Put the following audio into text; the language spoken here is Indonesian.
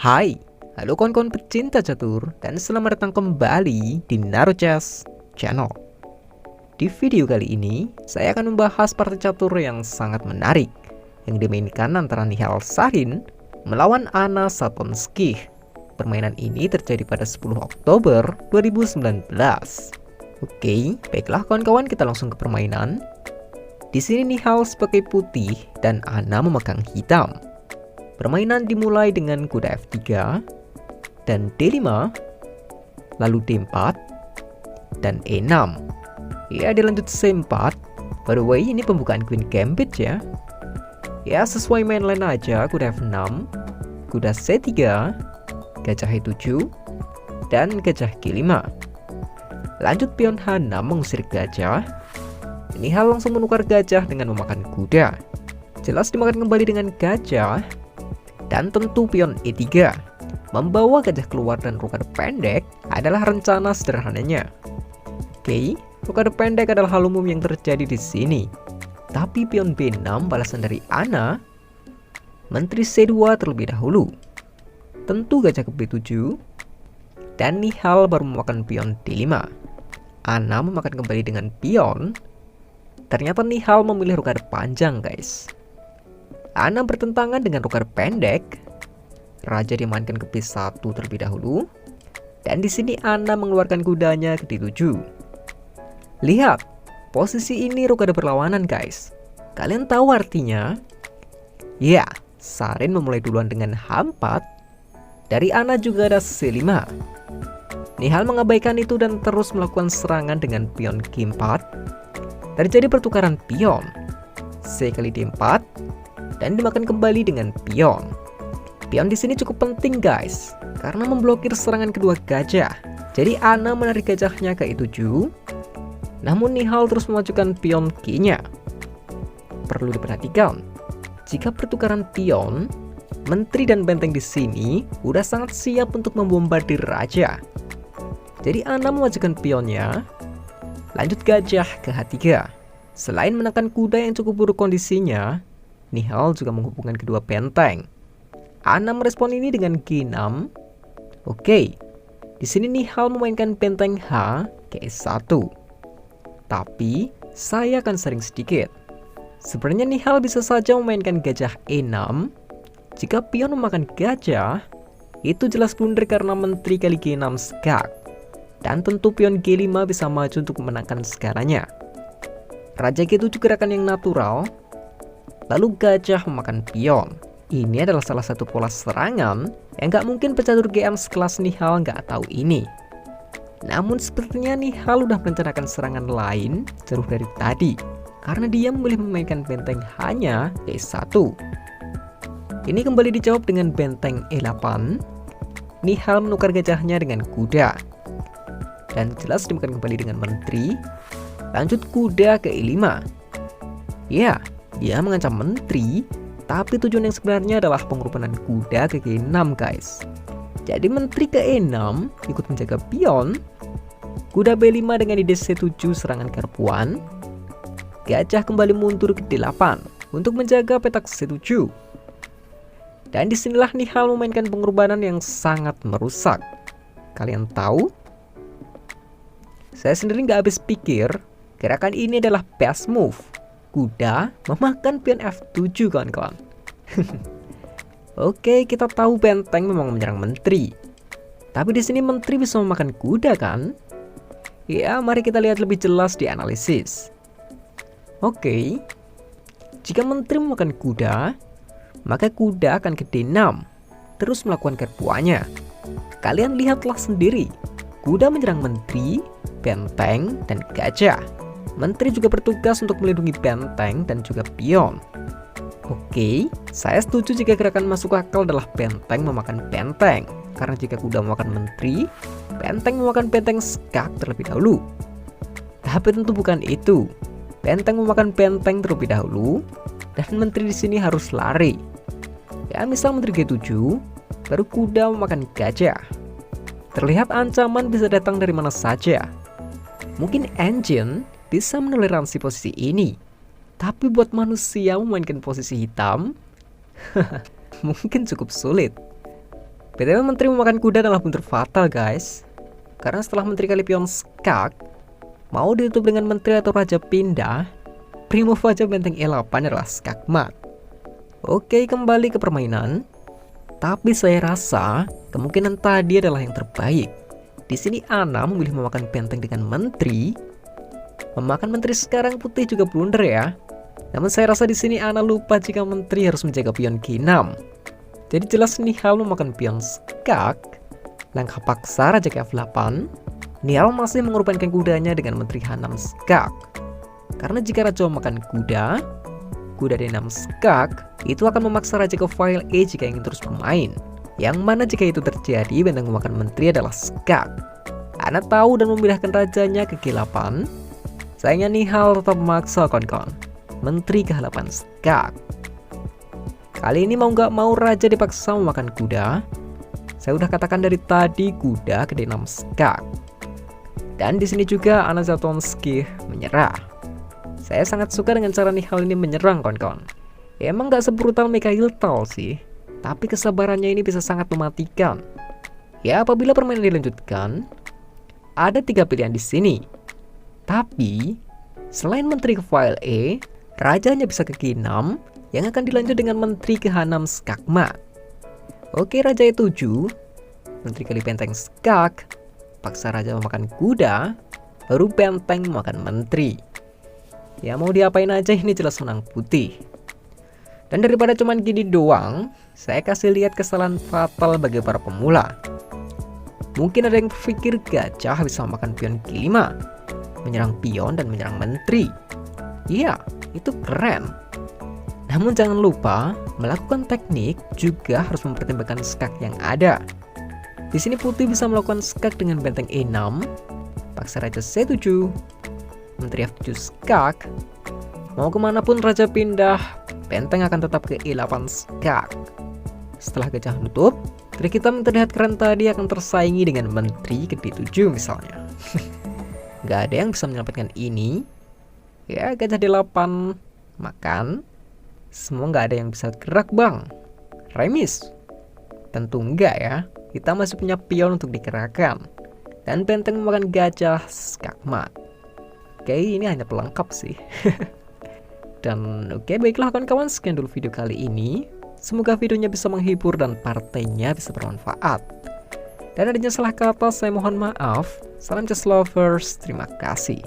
Hai, halo kawan-kawan pecinta catur dan selamat datang kembali di Naruchess Channel. Di video kali ini, saya akan membahas partai catur yang sangat menarik yang dimainkan antara Nihal Sarin melawan Anna Zatlonskih. Permainan ini terjadi pada 10 Oktober 2019. Oke, baiklah kawan-kawan, kita langsung ke permainan. Di sini Nihal sebagai putih dan Anna memegang hitam. Permainan dimulai dengan kuda F3 dan D5, lalu D4 dan E6. Ya, dilanjut C4. By the way, ini pembukaan Queen Gambit ya. Ya, sesuai mainline aja, kuda F6, kuda C3, gajah E7, dan gajah G5. Lanjut pion H6 mengusir gajah. Nihal langsung menukar gajah dengan memakan kuda. Jelas dimakan kembali dengan gajah. Dan tentu pion E3. Membawa gajah keluar dan rokade pendek adalah rencana sederhananya. Oke, rokade pendek adalah hal umum yang terjadi di sini. Tapi pion B6 balasan dari Anna. Menteri C2 terlebih dahulu. Tentu gajah ke B7. Dan Nihal baru memakan pion D5. Anna memakan kembali dengan pion. Ternyata Nihal memilih rokade panjang, guys. Anna bertentangan dengan rokade pendek. Raja dimainkan ke B1 terlebih dahulu. Dan di sini Anna mengeluarkan kudanya ke D7. Lihat, posisi ini rokade berlawanan, guys. Kalian tahu artinya? Ya, Sarin memulai duluan dengan H4. Dari Anna juga ada C5. Nihal mengabaikan itu dan terus melakukan serangan dengan pion G4. Terjadi pertukaran pion. C kali D4. Dan dimakan kembali dengan pion. Pion di sini cukup penting, guys, karena memblokir serangan kedua gajah. Jadi Anna menarik gajahnya ke E7. Namun Nihal terus memajukan pion G-nya. Perlu diperhatikan, jika pertukaran pion, menteri dan benteng di sini udah sangat siap untuk membombardir raja. Jadi Anna memajukan pionnya. Lanjut gajah ke H3. Selain menekan kuda yang cukup buruk kondisinya, Nihal juga menghubungkan kedua benteng. Anna merespon ini dengan G6. Oke, di sini Nihal memainkan benteng H ke E1. Tapi saya akan sering sedikit. Sebenarnya Nihal bisa saja memainkan gajah E6. Jika pion memakan gajah, itu jelas blunder karena menteri kali G6 skak. Dan tentu pion G5 bisa maju untuk memenangkan segalanya. Raja G7 gerakan yang natural. Lalu gajah memakan pion. Ini adalah salah satu pola serangan yang gak mungkin pecatur GM sekelas Nihal gak tahu ini. Namun sepertinya Nihal udah merencanakan serangan lain jauh dari tadi, karena dia memilih memainkan benteng hanya E1. Ini kembali dijawab dengan benteng E8. Nihal menukar gajahnya dengan kuda. Dan jelas dimakan kembali dengan menteri. Lanjut kuda ke E5. Ya, dia mengancam menteri, tapi tujuan yang sebenarnya adalah pengorbanan kuda ke G6, guys. Jadi menteri ke E6 ikut menjaga pion. Kuda B5 dengan ide C7 serangan garpuan. Gajah kembali mundur ke D8 untuk menjaga petak C7. Dan disinilah Nihal memainkan pengorbanan yang sangat merusak. Kalian tahu? Saya sendiri nggak habis pikir, gerakan ini adalah best move. Kuda memakan pion F7, kawan-kawan. Oke, kita tahu benteng memang menyerang menteri. Tapi di sini menteri bisa memakan kuda, kan? Ya, mari kita lihat lebih jelas di analisis. Oke, jika menteri memakan kuda, maka kuda akan ke D6, terus melakukan garpuannya. Kalian lihatlah sendiri, kuda menyerang menteri, benteng, dan gajah. Menteri juga bertugas untuk melindungi benteng dan juga pion. Oke, saya setuju jika gerakan masuk akal adalah benteng memakan benteng. Karena jika kuda memakan menteri, benteng memakan benteng skak terlebih dahulu. Tapi tentu bukan itu. Benteng memakan benteng terlebih dahulu, dan menteri di sini harus lari. Ya, misal menteri G7, baru kuda memakan gajah. Terlihat ancaman bisa datang dari mana saja. Mungkin engine bisa menoleransi posisi ini, tapi buat manusia memainkan posisi hitam mungkin cukup sulit. BTW menteri memakan kuda adalah blunder fatal guys. Karena setelah menteri kali pion skak, mau ditutup dengan menteri atau raja pindah, remove aja benteng E8 adalah skakmat. Oke, kembali ke permainan. Tapi saya rasa kemungkinan tadi adalah yang terbaik. Di sini Ana memilih memakan benteng dengan menteri. Memakan menteri sekarang putih juga blunder ya. Namun saya rasa di sini Ana lupa jika menteri harus menjaga pion G6. Jadi jelas Nihal memakan pion skak. Langkah paksa raja ke F8. Nihal masih mengorbankan kudanya dengan menteri H6 skak. Karena jika raja memakan kuda D6 skak, itu akan memaksa raja ke file E jika ingin terus bermain. Yang mana jika itu terjadi, benteng memakan menteri adalah skak. Ana tahu dan memindahkan rajanya ke G8. Sayangnya Nihal tetap memaksa kawan-kawan. Menteri ke H8 skak. Kali ini mau nggak mau raja dipaksa memakan kuda. Saya udah katakan dari tadi kuda ke D6 skak. Dan di sini juga Ana Zatonski menyerah. Saya sangat suka dengan cara Nihal ini menyerang kawan-kawan. Ya, emang nggak sebrutal Mikhail Tal sih, tapi kesabarannya ini bisa sangat mematikan. Ya, apabila permainan dilanjutkan, ada 3 pilihan di sini. Tapi selain menteri ke file E, rajanya bisa ke G6 yang akan dilanjut dengan menteri ke H6 skakmat. Oke, raja E7, menteri kali benteng skak, paksa raja memakan kuda, baru benteng memakan menteri. Ya mau diapain aja, ini jelas menang putih. Dan daripada cuman gini doang, saya kasih lihat kesalahan fatal bagi para pemula. Mungkin ada yang berpikir gajah bisa memakan pion G5, menyerang pion dan menyerang menteri. Iya, itu keren. Namun jangan lupa, melakukan teknik juga harus mempertimbangkan skak yang ada. Di sini putih bisa melakukan skak dengan benteng E6, paksa raja C7, menteri F7 skak. Mau kemanapun raja pindah, benteng akan tetap ke E8 skak. Setelah gajah nutup, trik hitam yang terlihat keren tadi akan tersaingi dengan menteri ke D7 misalnya. Gak ada yang bisa menyelamatkan ini. Ya, gajah D8 makan. Semua gak ada yang bisa gerak bang. Remis? Tentu enggak ya. Kita masih punya pion untuk digerakkan. Dan benteng memakan gajah skakmat. Oke, ini hanya pelengkap sih. Dan oke, baiklah kawan-kawan, sekian dulu video kali ini. Semoga videonya bisa menghibur dan partainya bisa bermanfaat. Dan adanya salah kata saya mohon maaf. Salam just lovers, terima kasih.